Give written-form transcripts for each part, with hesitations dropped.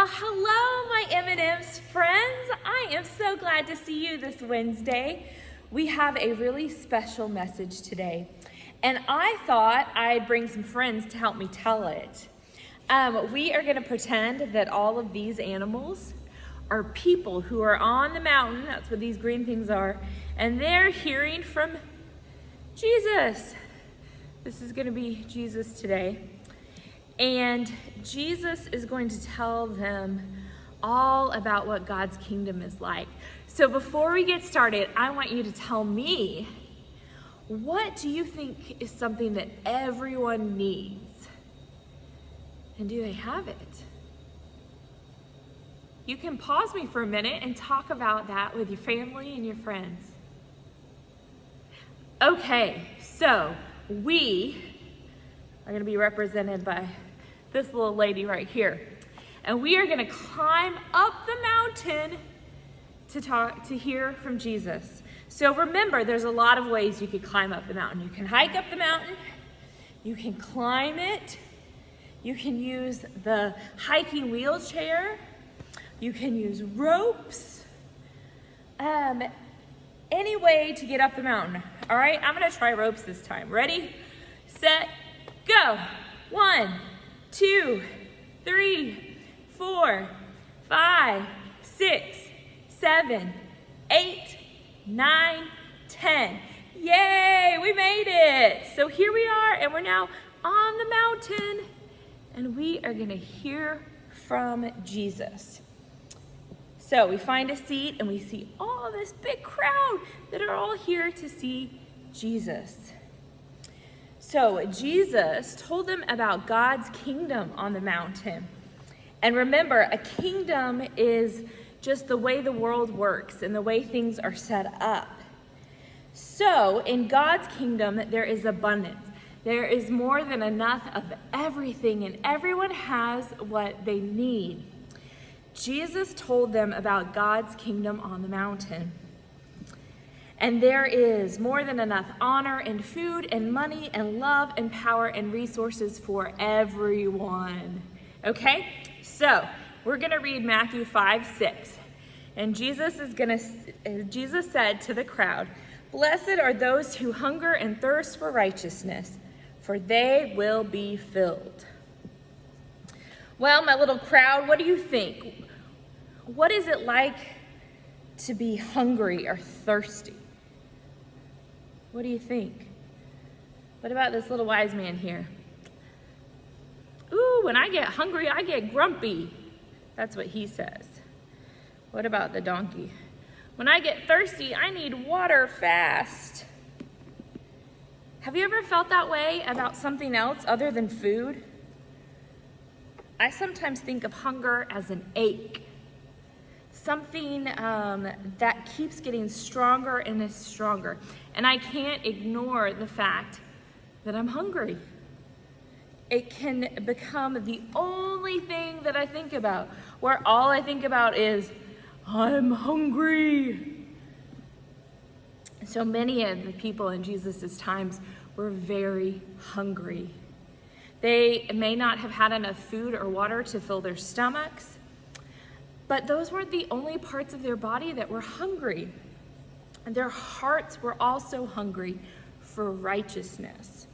Well, hello, my M&Ms friends. I am so glad to see you this Wednesday. We have a really special message today, and I thought I'd bring some friends to help me tell it. We are going to pretend that all of these animals are people who are on the mountain. That's what these green things are, and they're hearing from Jesus. This is going to be Jesus today. And Jesus is going to tell them all about what God's kingdom is like. So before we get started, I want you to tell me, what do you think is something that everyone needs? And do they have it? You can pause me for a minute and talk about that with your family and your friends. Okay, so we are going to be represented by this little lady right here. And we are going to climb up the mountain to hear from Jesus. So remember, there's a lot of ways you could climb up the mountain. You can hike up the mountain, you can climb it, you can use the hiking wheelchair, you can use ropes, any way to get up the mountain. All right, I'm going to try ropes this time. Ready, set, go. 1, 2, 3, 4, 5, 6, 7, 8, 9, 10. Yay, we made it. So here we are, and we're now on the mountain, and we are going to hear from Jesus. So we find a seat, and we see all this big crowd that are all here to see Jesus. So Jesus told them about God's kingdom on the mountain. And remember, a kingdom is just the way the world works and the way things are set up. So in God's kingdom, there is abundance. There is more than enough of everything, and everyone has what they need. Jesus told them about God's kingdom on the mountain. And there is more than enough honor and food and money and love and power and resources for everyone. Okay? So, we're going to read Matthew 5:6. And Jesus said to the crowd, "Blessed are those who hunger and thirst for righteousness, for they will be filled." Well, my little crowd, what do you think? What is it like to be hungry or thirsty? What do you think? What about this little wise man here? Ooh, when I get hungry, I get grumpy. That's what he says. What about the donkey? When I get thirsty, I need water fast. Have you ever felt that way about something else other than food? I sometimes think of hunger as an ache. Something that keeps getting stronger and stronger. And I can't ignore the fact that I'm hungry. It can become the only thing that I think about, where all I think about is, I'm hungry. So many of the people in Jesus' times were very hungry. They may not have had enough food or water to fill their stomachs, but those weren't the only parts of their body that were hungry. And their hearts were also hungry for righteousness.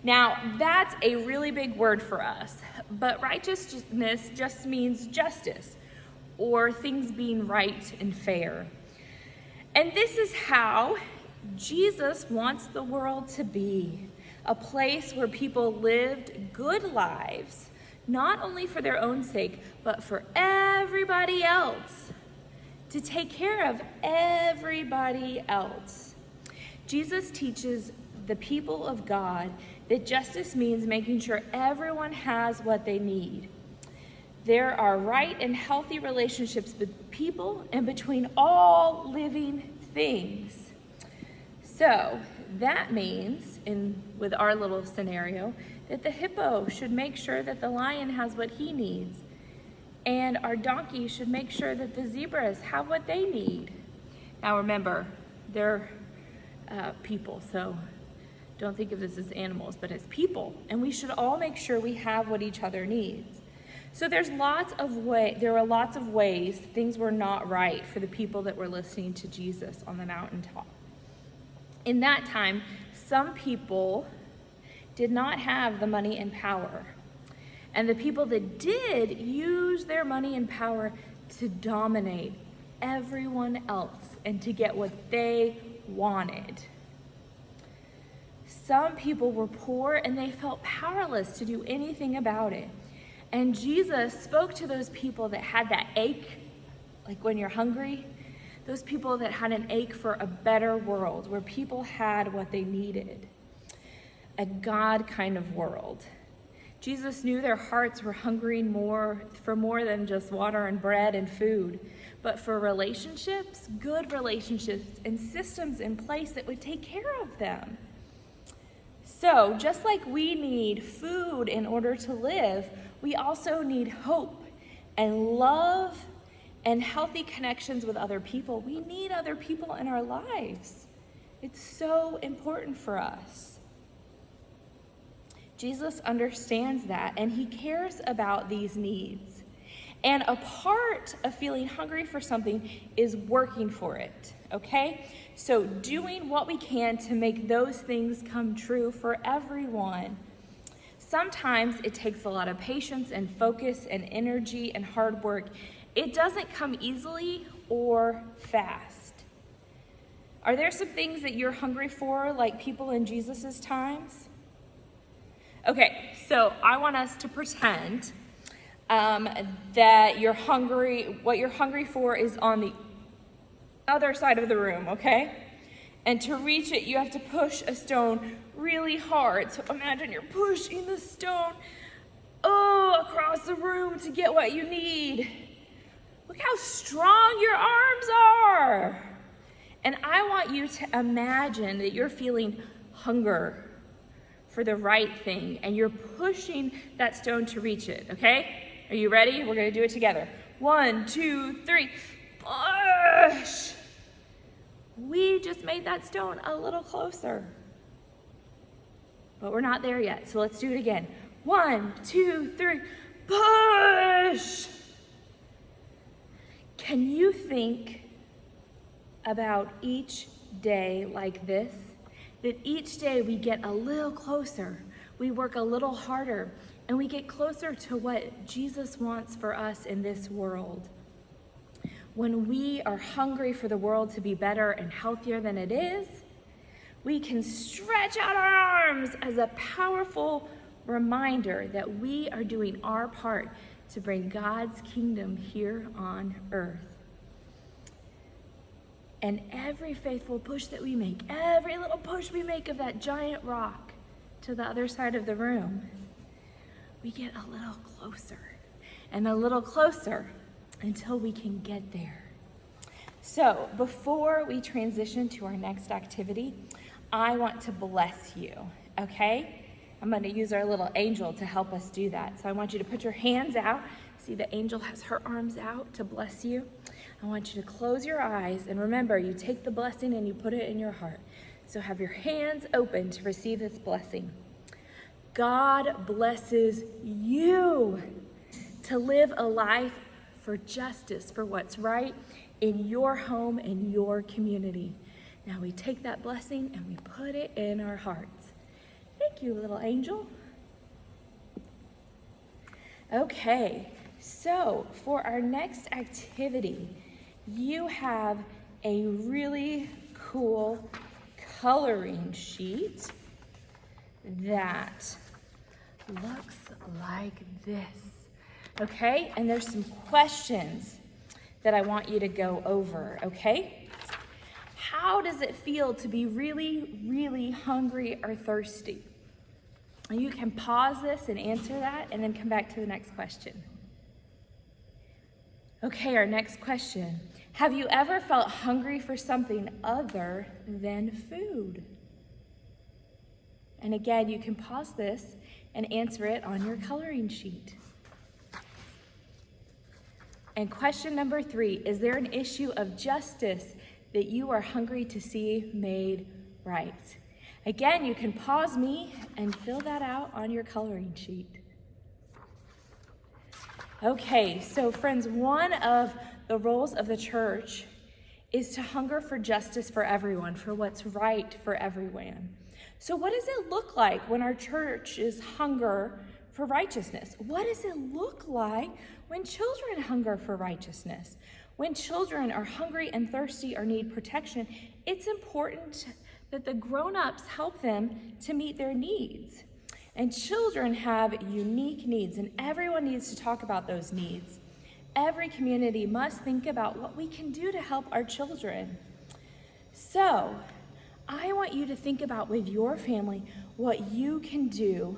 Now, that's a really big word for us, but righteousness just means justice, or things being right and fair. And this is how Jesus wants the world to be, a place where people lived good lives, not only for their own sake, but for everybody else, to take care of everybody else. Jesus teaches the people of God that justice means making sure everyone has what they need. There are right and healthy relationships with people and between all living things. So that means, with our little scenario, that the hippo should make sure that the lion has what he needs, and our donkey should make sure that the zebras have what they need. Now remember, they're people, so don't think of this as animals, but as people, and we should all make sure we have what each other needs. So there were lots of ways things were not right for the people that were listening to Jesus on the mountaintop. In that time, some people did not have the money and power. And the people that did use their money and power to dominate everyone else and to get what they wanted. Some people were poor and they felt powerless to do anything about it. And Jesus spoke to those people that had that ache, like when you're hungry, those people that had an ache for a better world, where people had what they needed, a God kind of world. Jesus knew their hearts were hungering for more than just water and bread and food, but for relationships, good relationships, and systems in place that would take care of them. So, just like we need food in order to live, we also need hope and love and healthy connections with other people. We need other people in our lives. It's so important for us. Jesus understands that, and he cares about these needs. And a part of feeling hungry for something is working for it, okay? So doing what we can to make those things come true for everyone. Sometimes it takes a lot of patience and focus and energy and hard work. It doesn't come easily or fast. Are there some things that you're hungry for, like people in Jesus's times? Okay, so I want us to pretend that what you're hungry for is on the other side of the room, okay? And to reach it, you have to push a stone really hard. So imagine you're pushing the stone across the room to get what you need. Look how strong your arms are. And I want you to imagine that you're feeling hunger for the right thing, and you're pushing that stone to reach it, okay? Are you ready? We're gonna do it together. 1, 2, 3, push! We just made that stone a little closer. But we're not there yet, so let's do it again. 1, 2, 3, push! Can you think about each day like this? That each day we get a little closer, we work a little harder, and we get closer to what Jesus wants for us in this world. When we are hungry for the world to be better and healthier than it is, we can stretch out our arms as a powerful reminder that we are doing our part to bring God's kingdom here on earth. And every faithful push that we make, every little push we make of that giant rock to the other side of the room, we get a little closer and a little closer until we can get there. So before we transition to our next activity, I want to bless you, okay? I'm going to use our little angel to help us do that. So I want you to put your hands out. See, the angel has her arms out to bless you. I want you to close your eyes, and remember, you take the blessing and you put it in your heart. So have your hands open to receive this blessing. God blesses you to live a life for justice, for what's right in your home and your community. Now we take that blessing and we put it in our hearts. Thank you, little angel. Okay, so for our next activity, you have a really cool coloring sheet that looks like this, okay? And there's some questions that I want you to go over, okay? How does it feel to be really, really hungry or thirsty? And you can pause this and answer that and then come back to the next question. Okay, our next question. Have you ever felt hungry for something other than food? And again, you can pause this and answer it on your coloring sheet. And question number 3, is there an issue of justice that you are hungry to see made right? Again, you can pause me and fill that out on your coloring sheet. Okay, so friends, one of the roles of the church is to hunger for justice for everyone, for what's right for everyone. So what does it look like when our church is hunger for righteousness? What does it look like when children hunger for righteousness? When children are hungry and thirsty or need protection, it's important that the grown-ups help them to meet their needs. And children have unique needs, and everyone needs to talk about those needs. Every community must think about what we can do to help our children. So, I want you to think about with your family what you can do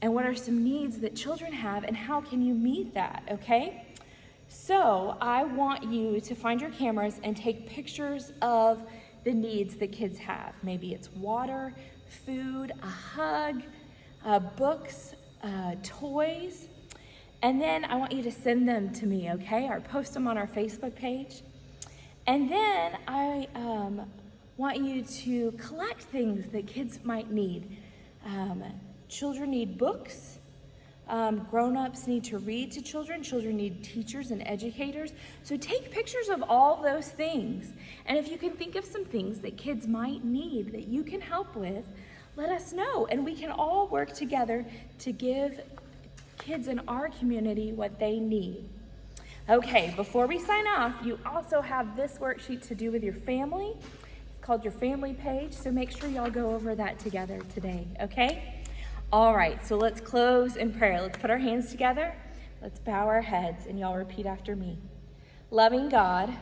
and what are some needs that children have and how can you meet that, okay? So, I want you to find your cameras and take pictures of the needs that kids have. Maybe it's water, food, a hug, books, toys. And then I want you to send them to me, okay? Or post them on our Facebook page. And then I want you to collect things that kids might need. Children need books. Grown-ups need to read to children. Children need teachers and educators. So take pictures of all those things. And if you can think of some things that kids might need that you can help with, let us know. And we can all work together to give kids in our community what they need. Okay, before we sign off, you also have this worksheet to do with your family. It's called your family page, so make sure y'all go over that together today, okay? All right, so let's close in prayer. Let's put our hands together. Let's bow our heads, and y'all repeat after me. Loving God,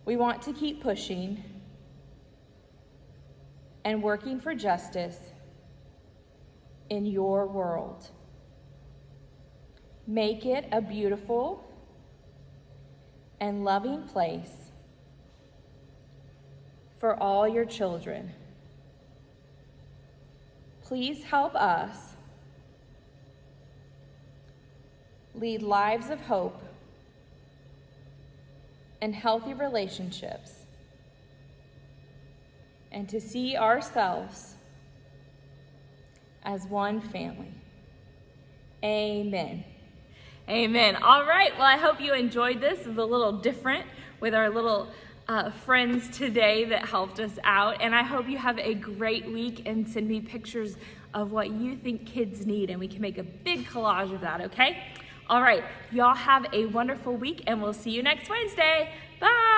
we want to keep pushing and working for justice in your world. Make it a beautiful and loving place for all your children. Please help us lead lives of hope and healthy relationships, and to see ourselves as one family. Amen. Amen. All right, well, I hope you enjoyed this. It was a little different with our little friends today that helped us out, and I hope you have a great week and send me pictures of what you think kids need, and we can make a big collage of that, okay? All right, y'all have a wonderful week, and we'll see you next Wednesday. Bye.